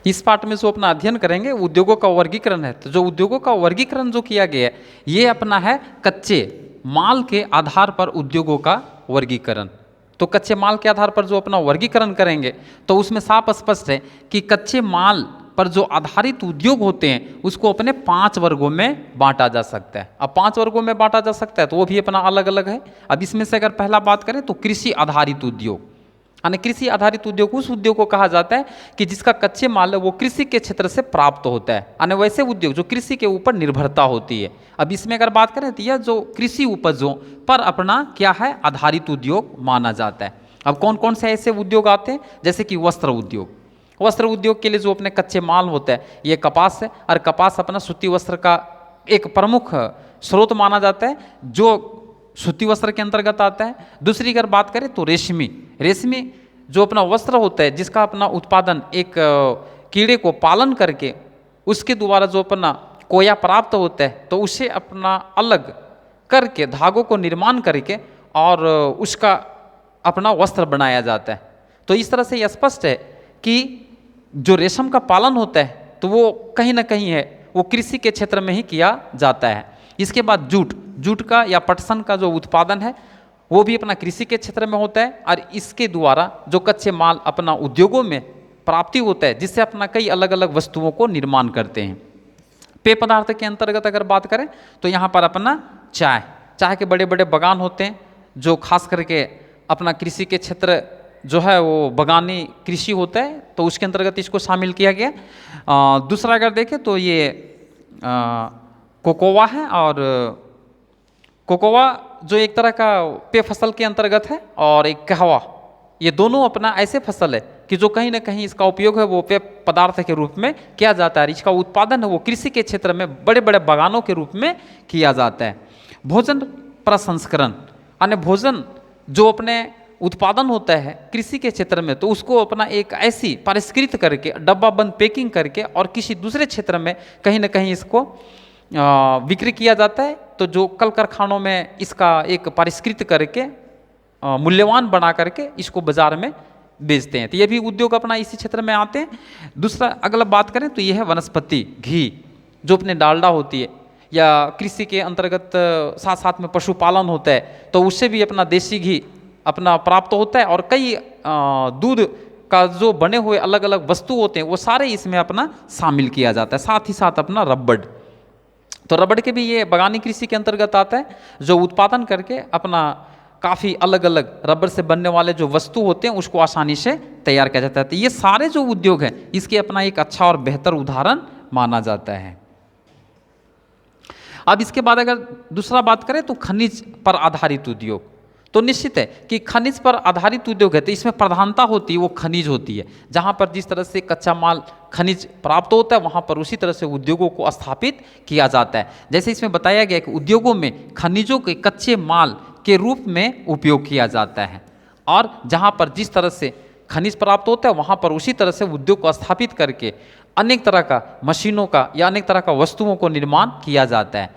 इस पार्ट में जो अपना अध्ययन करेंगे उद्योगों का वर्गीकरण है। तो जो उद्योगों का वर्गीकरण जो किया गया है ये अपना है कच्चे माल के आधार पर उद्योगों का वर्गीकरण। तो कच्चे माल के आधार पर जो अपना वर्गीकरण करेंगे तो उसमें साफ स्पष्ट है कि कच्चे माल पर जो आधारित उद्योग होते हैं उसको अपने 5 वर्गों में बांटा जा सकता है। अब 5 वर्गों में बांटा जा सकता है तो वो भी अपना अलग अलग है। अब इसमें से अगर पहला बात करें तो कृषि आधारित उद्योग, यानी कृषि आधारित उद्योग उस उद्योग को कहा जाता है कि जिसका कच्चे माल है वो कृषि के क्षेत्र से प्राप्त होता है, यानी वैसे उद्योग जो कृषि के ऊपर निर्भरता होती है। अब इसमें अगर बात करें तो यह जो कृषि उपजों पर अपना क्या है आधारित उद्योग माना जाता है। अब कौन कौन से ऐसे उद्योग आते हैं, जैसे कि वस्त्र उद्योग। वस्त्र उद्योग के लिए जो अपने कच्चे माल होता है ये कपास है, और कपास अपना सूती वस्त्र का एक प्रमुख स्रोत माना जाता है जो सूती वस्त्र के अंतर्गत आता है। दूसरी अगर बात करें तो रेशमी जो अपना वस्त्र होता है जिसका अपना उत्पादन एक कीड़े को पालन करके उसके द्वारा जो अपना कोया प्राप्त होता है तो उसे अपना अलग करके धागों को निर्माण करके और उसका अपना वस्त्र बनाया जाता है। तो इस तरह से यह स्पष्ट है कि जो रेशम का पालन होता है तो वो कहीं ना कहीं है वो कृषि के क्षेत्र में ही किया जाता है। इसके बाद जूट का या पटसन का जो उत्पादन है वो भी अपना कृषि के क्षेत्र में होता है, और इसके द्वारा जो कच्चे माल अपना उद्योगों में प्राप्ति होता है जिससे अपना कई अलग अलग वस्तुओं को निर्माण करते हैं। पेय पदार्थ के अंतर्गत अगर बात करें तो यहाँ पर अपना चाय के बड़े बड़े बागान होते हैं जो खास करके अपना कृषि के क्षेत्र जो है वो बागानी कृषि होता है तो उसके अंतर्गत इसको शामिल किया गया। दूसरा अगर देखें तो ये कोकोआ है, और कोकोआ जो एक तरह का पेय फसल के अंतर्गत है, और एक कहवा, ये दोनों अपना ऐसे फसल है कि जो कहीं ना कहीं इसका उपयोग है वो पेय पदार्थ के रूप में किया जाता है। इसका उत्पादन है वो कृषि के क्षेत्र में बड़े बड़े बागानों के रूप में किया जाता है। भोजन प्रसंस्करण, यानी भोजन जो अपने उत्पादन होता है कृषि के क्षेत्र में तो उसको अपना एक ऐसी परिष्कृत करके डब्बा बंद पैकिंग करके और किसी दूसरे क्षेत्र में कहीं ना कहीं इसको विक्री किया जाता है। तो जो कल कारखानों में इसका एक परिष्कृत करके मूल्यवान बना करके इसको बाजार में बेचते हैं। तो ये भी उद्योग अपना इसी क्षेत्र में आते हैं। दूसरा अगला बात करें तो ये है वनस्पति घी, जो अपने डालडा होती है, या कृषि के अंतर्गत साथ साथ में पशुपालन होता है तो उससे भी अपना देसी घी अपना प्राप्त होता है, और कई दूध का जो बने हुए अलग अलग वस्तु होते हैं वो सारे इसमें अपना शामिल किया जाता है। साथ ही साथ अपना रबड़, तो रबड़ के भी ये बागानी कृषि के अंतर्गत आता है जो उत्पादन करके अपना काफ़ी अलग अलग रबड़ से बनने वाले जो वस्तु होते हैं उसको आसानी से तैयार किया जाता है। तो ये सारे जो उद्योग हैं इसके अपना एक अच्छा और बेहतर उदाहरण माना जाता है। अब इसके बाद अगर दूसरा बात करें तो खनिज पर आधारित उद्योग, तो निश्चित है कि खनिज पर आधारित उद्योग है तो इसमें प्रधानता होती है वो खनिज होती है। जहाँ पर जिस तरह से कच्चा माल खनिज प्राप्त होता है वहाँ पर उसी तरह से उद्योगों को स्थापित किया जाता है। जैसे इसमें बताया गया कि उद्योगों में खनिजों के कच्चे माल के रूप में उपयोग किया जाता है, और जहाँ पर जिस तरह से खनिज प्राप्त होता है वहाँ पर उसी तरह से उद्योग को स्थापित करके अनेक तरह का मशीनों का या अनेक तरह का वस्तुओं को निर्माण किया जाता है।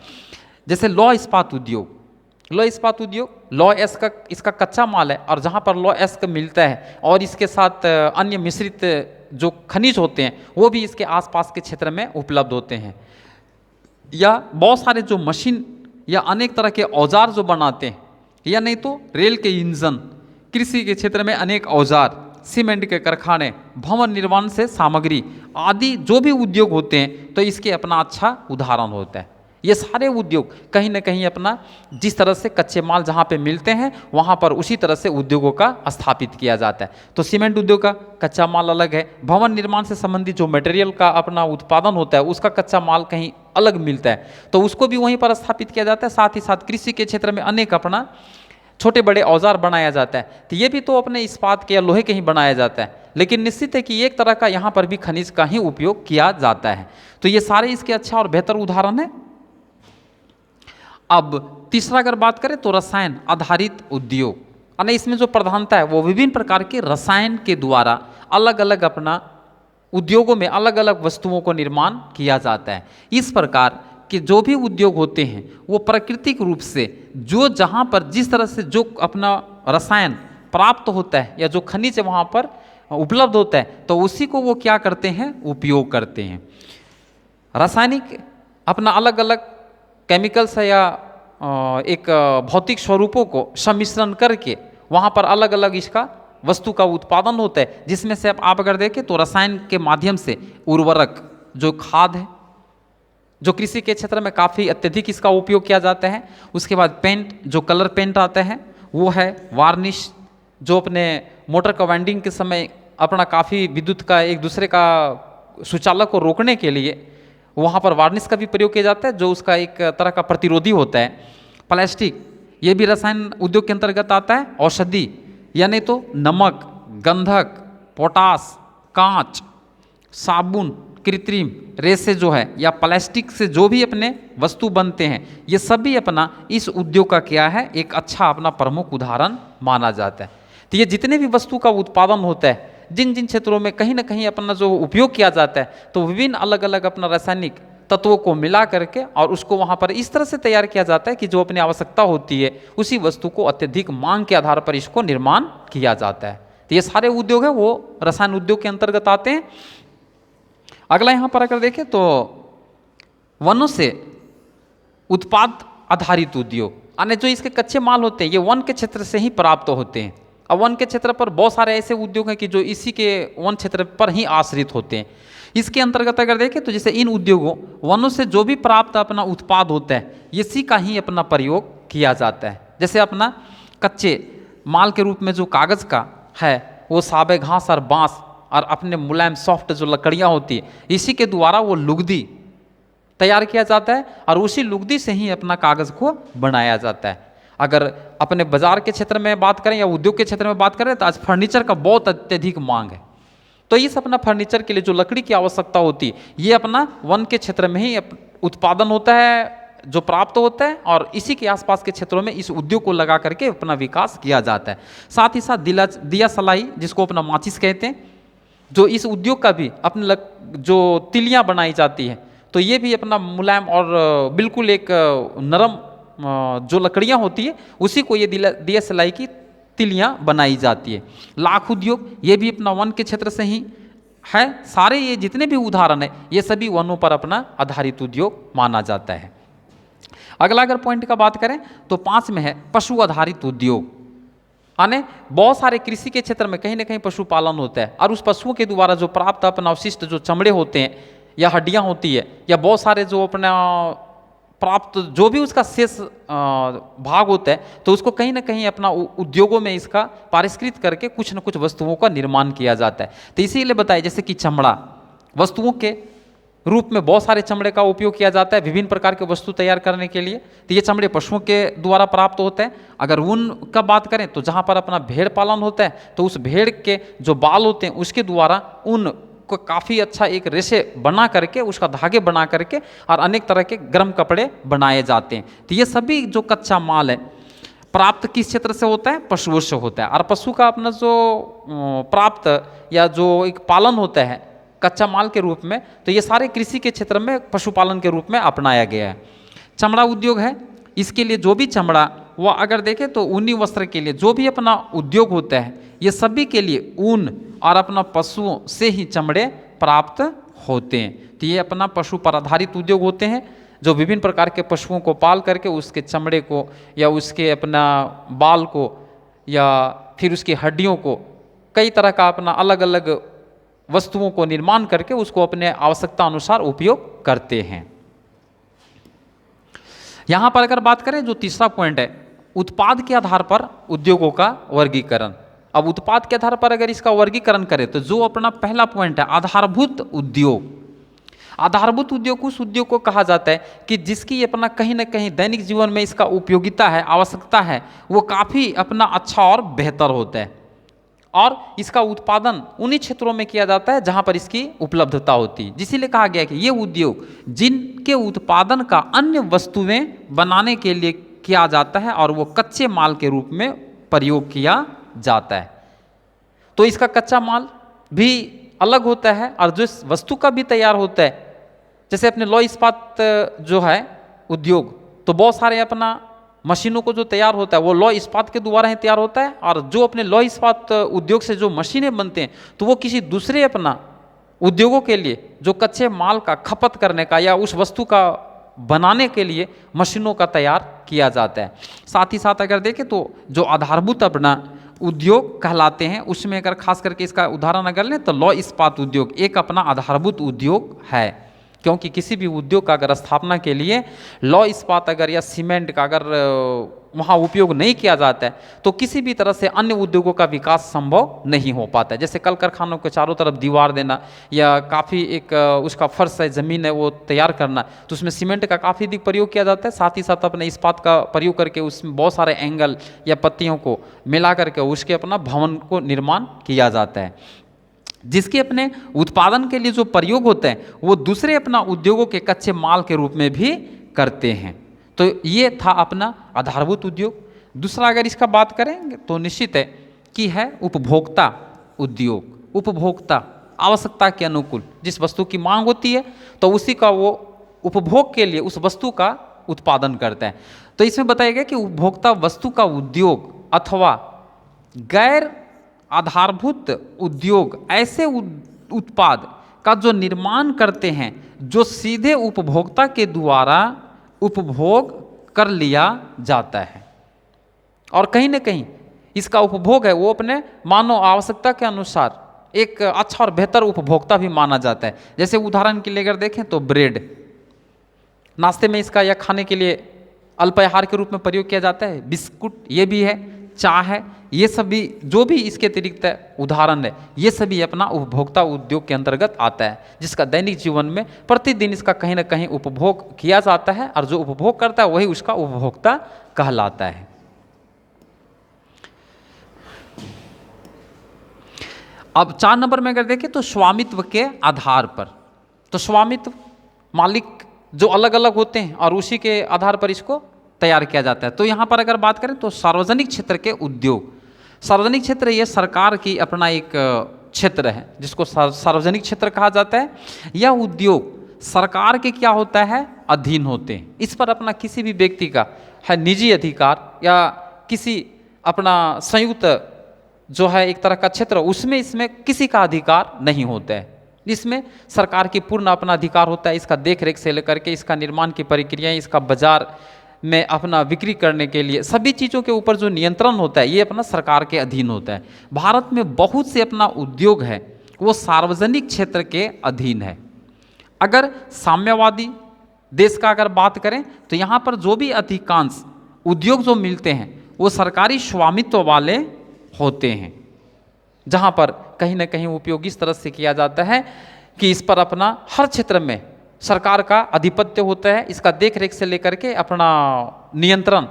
जैसे लौह इस्पात उद्योग, लौह एस्क इसका कच्चा माल है, और जहाँ पर लौह एस्क मिलता है और इसके साथ अन्य मिश्रित जो खनिज होते हैं वो भी इसके आसपास के क्षेत्र में उपलब्ध होते हैं। या बहुत सारे जो मशीन या अनेक तरह के औजार जो बनाते हैं, या नहीं तो रेल के इंजन, कृषि के क्षेत्र में अनेक औजार, सीमेंट के कारखाने, भवन निर्माण से सामग्री आदि जो भी उद्योग होते हैं तो इसके अपना अच्छा उदाहरण होता है। ये सारे उद्योग कहीं ना कहीं अपना जिस तरह से कच्चे माल जहाँ पे मिलते हैं वहाँ पर उसी तरह से उद्योगों का स्थापित किया जाता है। तो सीमेंट उद्योग का कच्चा माल अलग है, भवन निर्माण से संबंधित जो मटेरियल का अपना उत्पादन होता है उसका कच्चा माल कहीं अलग मिलता है तो उसको भी वहीं पर स्थापित किया जाता है। साथ ही साथ कृषि के क्षेत्र में अनेक अपना छोटे बड़े औजार बनाया जाता है, तो ये भी तो अपने इस्पात के या लोहे के ही बनाया जाता है, लेकिन निश्चित है कि एक तरह का यहाँ पर भी खनिज का ही उपयोग किया जाता है। तो ये सारे इसके अच्छा और बेहतर उदाहरण है। अब तीसरा अगर बात करें तो रसायन आधारित उद्योग, यानी इसमें जो प्रधानता है वो विभिन्न प्रकार के रसायन के द्वारा अलग अलग अपना उद्योगों में अलग अलग वस्तुओं को निर्माण किया जाता है। इस प्रकार के जो भी उद्योग होते हैं वो प्राकृतिक रूप से जो जहाँ पर जिस तरह से जो अपना रसायन प्राप्त होता है या जो खनिज है वहाँ पर उपलब्ध होता है तो उसी को वो क्या करते हैं, उपयोग करते हैं। रासायनिक अपना अलग अलग केमिकल्स है या एक भौतिक स्वरूपों को सम्मिश्रण करके वहाँ पर अलग अलग इसका वस्तु का उत्पादन होता है, जिसमें से आप अगर देखें तो रसायन के माध्यम से उर्वरक जो खाद है, जो कृषि के क्षेत्र में काफ़ी अत्यधिक इसका उपयोग किया जाता है। उसके बाद पेंट, जो कलर पेंट आते हैं वो है, वार्निश जो अपने मोटर का वाइंडिंग के समय अपना काफ़ी विद्युत का एक दूसरे का सुचालक को रोकने के लिए वहाँ पर वार्निश का भी प्रयोग किया जाता है, जो उसका एक तरह का प्रतिरोधी होता है। प्लास्टिक ये भी रसायन उद्योग के अंतर्गत आता है। औषधि यानी तो नमक, गंधक, पोटास, कांच, साबुन, कृत्रिम रेसे जो है या प्लास्टिक से जो भी अपने वस्तु बनते हैं, ये सभी अपना इस उद्योग का क्या है, एक अच्छा अपना प्रमुख उदाहरण माना जाता है। तो ये जितने भी वस्तु का उत्पादन होता है, जिन जिन क्षेत्रों में कहीं ना कहीं अपना जो उपयोग किया जाता है, तो विभिन्न अलग अलग अपना रासायनिक तत्वों को मिला करके और उसको वहाँ पर इस तरह से तैयार किया जाता है कि जो अपनी आवश्यकता होती है उसी वस्तु को अत्यधिक मांग के आधार पर इसको निर्माण किया जाता है। तो ये सारे उद्योग है वो रसायन उद्योग के अंतर्गत आते हैं। अगला यहाँ पर अगर देखें तो वनों से उत्पाद आधारित उद्योग, यानी जो इसके कच्चे माल होते हैं ये वन के क्षेत्र से ही प्राप्त होते हैं। अब वन के क्षेत्र पर बहुत सारे ऐसे उद्योग हैं कि जो इसी के वन क्षेत्र पर ही आश्रित होते हैं। इसके अंतर्गत अगर देखें तो जैसे इन उद्योगों वनों से जो भी प्राप्त अपना उत्पाद होता है इसी का ही अपना प्रयोग किया जाता है। जैसे अपना कच्चे माल के रूप में जो कागज़ का है वो साबे घास और बांस और अपने मुलायम सॉफ्ट जो लकड़ियाँ होती है इसी के द्वारा वो लुगदी तैयार किया जाता है और उसी लुगदी से ही अपना कागज़ को बनाया जाता है। अगर अपने बाजार के क्षेत्र में बात करें या उद्योग के क्षेत्र में बात करें तो आज फर्नीचर का बहुत अत्यधिक मांग है। तो इस अपना फर्नीचर के लिए जो लकड़ी की आवश्यकता होती है ये अपना वन के क्षेत्र में ही उत्पादन होता है, जो प्राप्त होता है और इसी के आसपास के क्षेत्रों में इस उद्योग को लगा करके अपना विकास किया जाता है। साथ ही साथ दिया सलाई जिसको अपना माचिस कहते हैं, जो इस उद्योग का भी अपने जो तिलियाँ बनाई जाती है तो ये भी अपना मुलायम और बिल्कुल एक नरम जो लकड़ियाँ होती है उसी को ये दिया सलाई की तिलियाँ बनाई जाती है। लाख उद्योग ये भी अपना वन के क्षेत्र से ही है। सारे ये जितने भी उदाहरण है ये सभी वनों पर अपना आधारित उद्योग माना जाता है। अगला अगर पॉइंट का बात करें तो 5 में है पशु आधारित उद्योग, यानी बहुत सारे कृषि के क्षेत्र में कहीं ना कहीं पशुपालन होता है और उस पशुओं के द्वारा जो प्राप्त अपना अवशिष्ट जो चमड़े होते हैं या हड्डियाँ होती है या बहुत सारे जो अपना प्राप्त जो भी उसका शेष भाग होता है तो उसको कहीं ना कहीं अपना उद्योगों में इसका पारिष्कृत करके कुछ न कुछ वस्तुओं का निर्माण किया जाता है। तो इसीलिए बताया जैसे कि चमड़ा वस्तुओं के रूप में बहुत सारे चमड़े का उपयोग किया जाता है विभिन्न प्रकार के वस्तु तैयार करने के लिए। तो ये चमड़े पशुओं के द्वारा प्राप्त होते हैं। अगर ऊन का बात करें तो जहाँ पर अपना भेड़ पालन होता है तो उस भेड़ के जो बाल होते हैं उसके द्वारा ऊन को काफ़ी अच्छा एक रेशे बना करके उसका धागे बना करके और अनेक तरह के गर्म कपड़े बनाए जाते हैं। तो ये सभी जो कच्चा माल है प्राप्त किस क्षेत्र से होता है, पशुओं से होता है। और पशु का अपना जो प्राप्त या जो एक पालन होता है कच्चा माल के रूप में, तो ये सारे कृषि के क्षेत्र में पशुपालन के रूप में अपनाया गया है। चमड़ा उद्योग है, इसके लिए जो भी चमड़ा वो अगर देखें तो ऊनी वस्त्र के लिए जो भी अपना उद्योग होता है ये सभी के लिए ऊन और अपना पशुओं से ही चमड़े प्राप्त होते हैं। तो ये अपना पशु पर आधारित उद्योग होते हैं जो विभिन्न प्रकार के पशुओं को पाल करके उसके चमड़े को या उसके अपना बाल को या फिर उसकी हड्डियों को कई तरह का अपना अलग अलग वस्तुओं को निर्माण करके उसको अपने आवश्यकता अनुसार उपयोग करते हैं। यहाँ पर अगर बात करें जो तीसरा पॉइंट है उत्पाद के आधार पर उद्योगों का वर्गीकरण। अब उत्पाद के आधार पर अगर इसका वर्गीकरण करें तो जो अपना पहला पॉइंट है आधारभूत उद्योग। आधारभूत उद्योग उस उद्योग को कहा जाता है कि जिसकी अपना कहीं ना कहीं दैनिक जीवन में इसका उपयोगिता है, आवश्यकता है, वो काफ़ी अपना अच्छा और बेहतर होता है और इसका उत्पादन उन्हीं क्षेत्रों में किया जाता है जहाँ पर इसकी उपलब्धता होती है। जिसलिए कहा गया कि ये उद्योग जिनके उत्पादन का अन्य वस्तुएं बनाने के लिए किया जाता है और वो कच्चे माल के रूप में प्रयोग किया जाता है। तो इसका कच्चा माल भी अलग होता है और जो इस वस्तु का भी तैयार होता है, जैसे अपने लौह इस्पात जो है उद्योग, तो बहुत सारे अपना मशीनों को जो तैयार होता है वो लौह इस्पात के द्वारा ही तैयार होता है, और जो अपने लौह इस्पात उद्योग से जो मशीनें बनते हैं तो वो किसी दूसरे अपना उद्योगों के लिए जो कच्चे माल का खपत करने का या उस वस्तु का बनाने के लिए मशीनों का तैयार किया जाता है। साथ ही साथ अगर देखें तो जो आधारभूत अपना उद्योग कहलाते हैं उसमें अगर खास करके इसका उदाहरण अगर लें तो लौह इस्पात उद्योग एक अपना आधारभूत उद्योग है, क्योंकि किसी भी उद्योग का अगर स्थापना के लिए लौह इस्पात अगर या सीमेंट का अगर वहाँ उपयोग नहीं किया जाता है तो किसी भी तरह से अन्य उद्योगों का विकास संभव नहीं हो पाता है। जैसे कल कारखानों के चारों तरफ दीवार देना या काफ़ी एक उसका फर्श है, ज़मीन है, वो तैयार करना, तो उसमें सीमेंट का काफ़ी अधिक प्रयोग किया जाता है। साथ ही साथ अपने इस्पात का प्रयोग करके उसमें बहुत सारे एंगल या पत्तियों को मिला करके उसके अपना भवन को निर्माण किया जाता है, जिसके अपने उत्पादन के लिए जो प्रयोग होते हैं वो दूसरे अपना उद्योगों के कच्चे माल के रूप में भी करते हैं। तो ये था अपना आधारभूत उद्योग। दूसरा अगर इसका बात करेंगे तो निश्चित है कि है उपभोक्ता उद्योग। उपभोक्ता आवश्यकता के अनुकूल जिस वस्तु की मांग होती है तो उसी का वो उपभोग के लिए उस वस्तु का उत्पादन करता है। तो इसमें बताया गया कि उपभोक्ता वस्तु का उद्योग अथवा गैर आधारभूत उद्योग ऐसे उत्पाद का जो निर्माण करते हैं जो सीधे उपभोक्ता के द्वारा उपभोग कर लिया जाता है, और कहीं ना कहीं इसका उपभोग है वो अपने मानव आवश्यकता के अनुसार एक अच्छा और बेहतर उपभोक्ता भी माना जाता है। जैसे उदाहरण के लिए अगर देखें तो ब्रेड नाश्ते में इसका या खाने के लिए अल्पाहार के रूप में प्रयोग किया जाता है, बिस्कुट ये भी है, चाय है, ये सभी जो भी इसके अतिरिक्त उदाहरण है ये सभी अपना उपभोक्ता उद्योग के अंतर्गत आता है, जिसका दैनिक जीवन में प्रतिदिन इसका कहीं ना कहीं उपभोग किया जाता है, और जो उपभोग करता है वही उसका उपभोक्ता कहलाता है। अब 4 नंबर में अगर देखें तो स्वामित्व के आधार पर, तो स्वामित्व मालिक जो अलग अलग होते हैं और उसी के आधार पर इसको तैयार किया जाता है। तो यहाँ पर अगर बात करें तो सार्वजनिक क्षेत्र के उद्योग, सार्वजनिक क्षेत्र ये सरकार की अपना एक क्षेत्र है जिसको सार्वजनिक क्षेत्र कहा जाता है। यह उद्योग सरकार के क्या होता है अधीन होते हैं, इस पर अपना किसी भी व्यक्ति का है निजी अधिकार या किसी अपना संयुक्त जो है एक तरह का क्षेत्र उसमें इसमें किसी का अधिकार नहीं होता है। इसमें सरकार की पूर्ण अपना अधिकार होता है, इसका देख रेख से लेकर के इसका निर्माण की प्रक्रियाएं, इसका बाजार में अपना बिक्री करने के लिए सभी चीज़ों के ऊपर जो नियंत्रण होता है ये अपना सरकार के अधीन होता है। भारत में बहुत से अपना उद्योग है वो सार्वजनिक क्षेत्र के अधीन है। अगर साम्यवादी देश का अगर बात करें तो यहाँ पर जो भी अधिकांश उद्योग जो मिलते हैं वो सरकारी स्वामित्व वाले होते हैं, जहाँ पर कहीं ना कहीं उपयोग इस तरह से किया जाता है कि इस पर अपना हर क्षेत्र में सरकार का आधिपत्य होता है, इसका देख रेख से लेकर के अपना नियंत्रण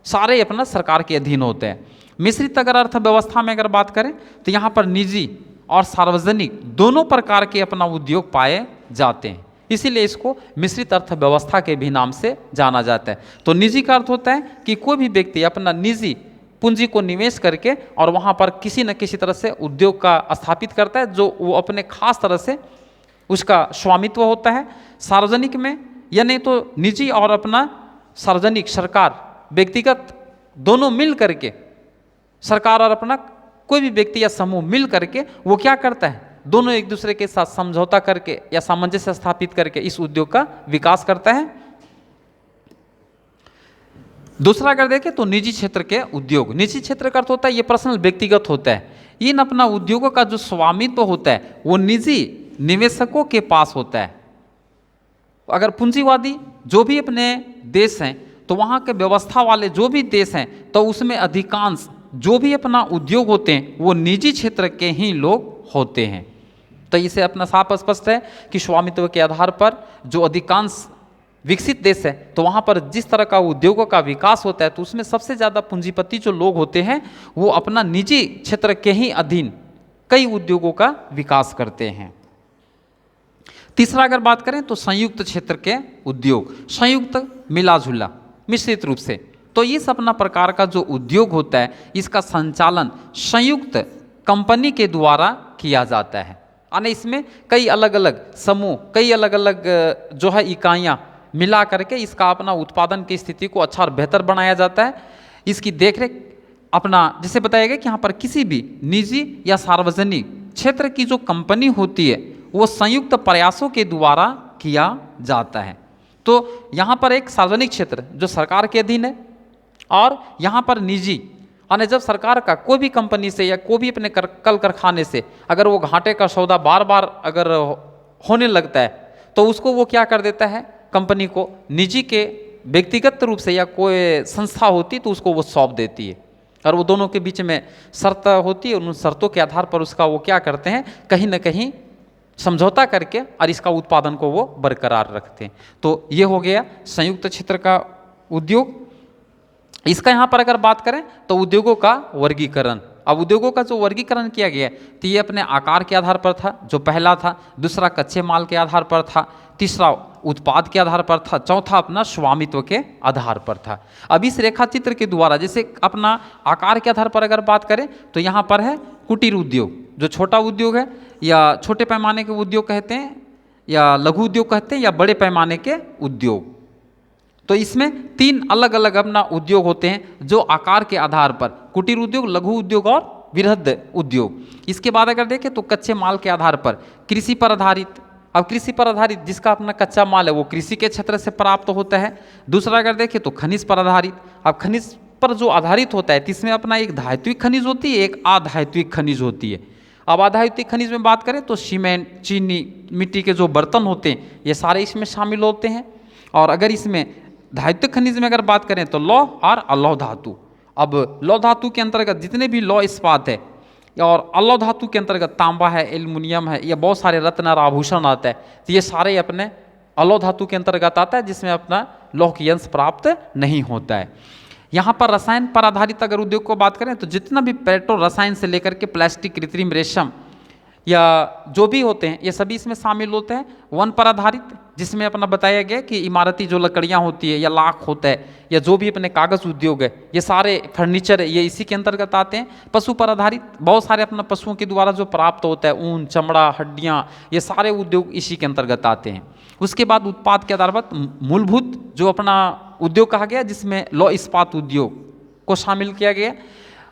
सारे अपना सरकार के अधीन होते हैं। मिश्रित अगर अर्थव्यवस्था में अगर बात करें तो यहाँ पर निजी और सार्वजनिक दोनों प्रकार के अपना उद्योग पाए जाते हैं, इसीलिए इसको मिश्रित अर्थव्यवस्था के भी नाम से जाना जाता है। तो निजी का अर्थ होता है कि कोई भी व्यक्ति अपना निजी पूंजी को निवेश करके और वहाँ पर किसी न किसी तरह से उद्योग का स्थापित करता है जो वो अपने खास तरह से उसका स्वामित्व होता है। सार्वजनिक में या नहीं तो निजी और अपना सार्वजनिक सरकार व्यक्तिगत दोनों मिल करके, सरकार और अपना कोई भी व्यक्ति या समूह मिल करके वो क्या करता है, दोनों एक दूसरे के साथ समझौता करके या सामंजस्य स्थापित करके इस उद्योग का विकास करता है। दूसरा अगर देखें तो निजी क्षेत्र के उद्योग, निजी क्षेत्र का अर्थ होता है ये पर्सनल व्यक्तिगत होता है। इन अपना उद्योगों का जो स्वामित्व होता है वो निजी निवेशकों के पास होता है। अगर पूंजीवादी जो भी अपने देश हैं तो वहाँ के व्यवस्था वाले जो भी देश हैं तो उसमें अधिकांश जो भी अपना उद्योग होते हैं वो निजी क्षेत्र के ही लोग होते हैं। तो इसे अपना साफ स्पष्ट है कि स्वामित्व के आधार पर जो अधिकांश विकसित देश है तो वहाँ पर जिस तरह का उद्योगों का विकास होता है तो उसमें सबसे ज़्यादा पूंजीपति जो लोग होते हैं वो अपना निजी क्षेत्र के ही अधीन कई उद्योगों का विकास करते हैं। तीसरा अगर बात करें तो संयुक्त क्षेत्र के उद्योग, संयुक्त मिलाजुला मिश्रित रूप से, तो इस अपना प्रकार का जो उद्योग होता है इसका संचालन संयुक्त कंपनी के द्वारा किया जाता है। यानी इसमें कई अलग अलग समूह, कई अलग अलग जो है इकाइयाँ मिला करके इसका अपना उत्पादन की स्थिति को अच्छा और बेहतर बनाया जाता है। इसकी देखरेख अपना जैसे बताया गया कि यहाँ पर किसी भी निजी या सार्वजनिक क्षेत्र की जो कंपनी होती है वो संयुक्त प्रयासों के द्वारा किया जाता है। तो यहाँ पर एक सार्वजनिक क्षेत्र जो सरकार के अधीन है और यहाँ पर निजी, यानी जब सरकार का कोई भी कंपनी से या कोई भी अपने कल कारखाने से अगर वो घाटे का सौदा बार बार अगर होने लगता है तो उसको वो क्या कर देता है, कंपनी को निजी के व्यक्तिगत रूप से या कोई संस्था होती तो उसको वो सौंप देती है और वो दोनों के बीच में शर्त होती है। उन शर्तों के आधार पर उसका वो क्या करते हैं, कहीं ना कहीं समझौता करके और इसका उत्पादन को वो बरकरार रखते हैं। तो ये हो गया संयुक्त क्षेत्र का उद्योग। इसका यहाँ पर अगर बात करें तो उद्योगों का वर्गीकरण। अब उद्योगों का जो वर्गीकरण किया गया तो ये अपने आकार के आधार पर था, जो पहला था, दूसरा कच्चे माल के आधार पर था, तीसरा उत्पाद के आधार पर था, चौथा अपना स्वामित्व के आधार पर था। अब इस रेखा चित्र के द्वारा जैसे अपना आकार के आधार पर अगर बात करें तो यहाँ पर है कुटीर उद्योग, जो छोटा उद्योग है या छोटे पैमाने के उद्योग कहते हैं या लघु उद्योग कहते हैं या बड़े पैमाने के उद्योग। तो इसमें 3 अलग अलग अपना उद्योग होते हैं जो आकार के आधार पर कुटीर उद्योग, लघु उद्योग और वृहद उद्योग। इसके बाद अगर देखें तो कच्चे माल के आधार पर कृषि पर आधारित। अब कृषि पर आधारित जिसका अपना कच्चा माल है वो कृषि के क्षेत्र से प्राप्त होता है। दूसरा अगर देखें तो खनिज पर आधारित। अब खनिज पर जो आधारित होता है इसमें अपना एक धात्विक खनिज होती है, एक अधात्विक खनिज होती है। अब अधात्विक खनिज में बात करें तो सीमेंट, चीनी, मिट्टी के जो बर्तन होते हैं ये सारे इसमें शामिल होते हैं। और अगर इसमें धात्विक खनिज में अगर बात करें तो लौह और अलौह धातु। अब लौह धातु के अंतर्गत जितने भी लौह इस्पात है और अलौह धातु के अंतर्गत तांबा है, एल्युमिनियम है, या बहुत सारे रत्न और आभूषण आता है, तो ये सारे अपने अलौह धातु के अंतर्गत आता है जिसमें अपना लौह की अंश प्राप्त नहीं होता है। यहाँ पर रसायन पर आधारित अगर उद्योग को बात करें तो जितना भी पेट्रो रसायन से लेकर के प्लास्टिक, कृत्रिम रेशम या जो भी होते हैं ये सभी इसमें शामिल होते हैं। वन पर आधारित जिसमें अपना बताया गया कि इमारती जो लकड़ियाँ होती है या लाख होता है या जो भी अपने कागज़ उद्योग है ये सारे फर्नीचर है ये इसी के अंतर्गत आते हैं। पशु पर आधारित बहुत सारे अपना पशुओं के द्वारा जो प्राप्त होता है ऊन, चमड़ा, हड्डियाँ, ये सारे उद्योग इसी के अंतर्गत आते हैं। उसके बाद उत्पाद के आधार पर मूलभूत जो अपना उद्योग कहा गया जिसमें लौह इस्पात उद्योग को शामिल किया गया।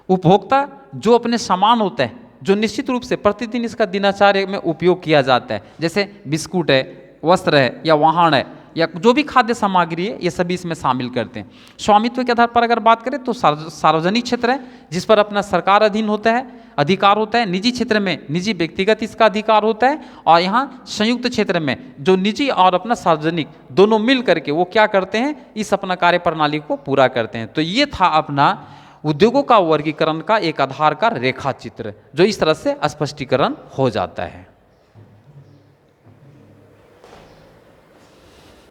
उपभोक्ता जो अपने सामान होता है जो निश्चित रूप से प्रतिदिन इसका दिनचर्या में उपयोग किया जाता है, जैसे बिस्कुट है, वस्त्र है या वाहन है या जो भी खाद्य सामग्री है ये सभी इसमें शामिल करते हैं। स्वामित्व के आधार पर अगर बात करें तो सार्वजनिक क्षेत्र है जिस पर अपना सरकार अधीन होता है, अधिकार होता है। निजी क्षेत्र में निजी व्यक्तिगत इसका अधिकार होता है और यहाँ संयुक्त क्षेत्र में जो निजी और अपना सार्वजनिक दोनों मिल करके वो क्या करते हैं, इस अपना कार्य प्रणाली को पूरा करते हैं। तो ये था अपना उद्योगों का वर्गीकरण का एक आधार का रेखा चित्र जो इस तरह से स्पष्टीकरण हो जाता है।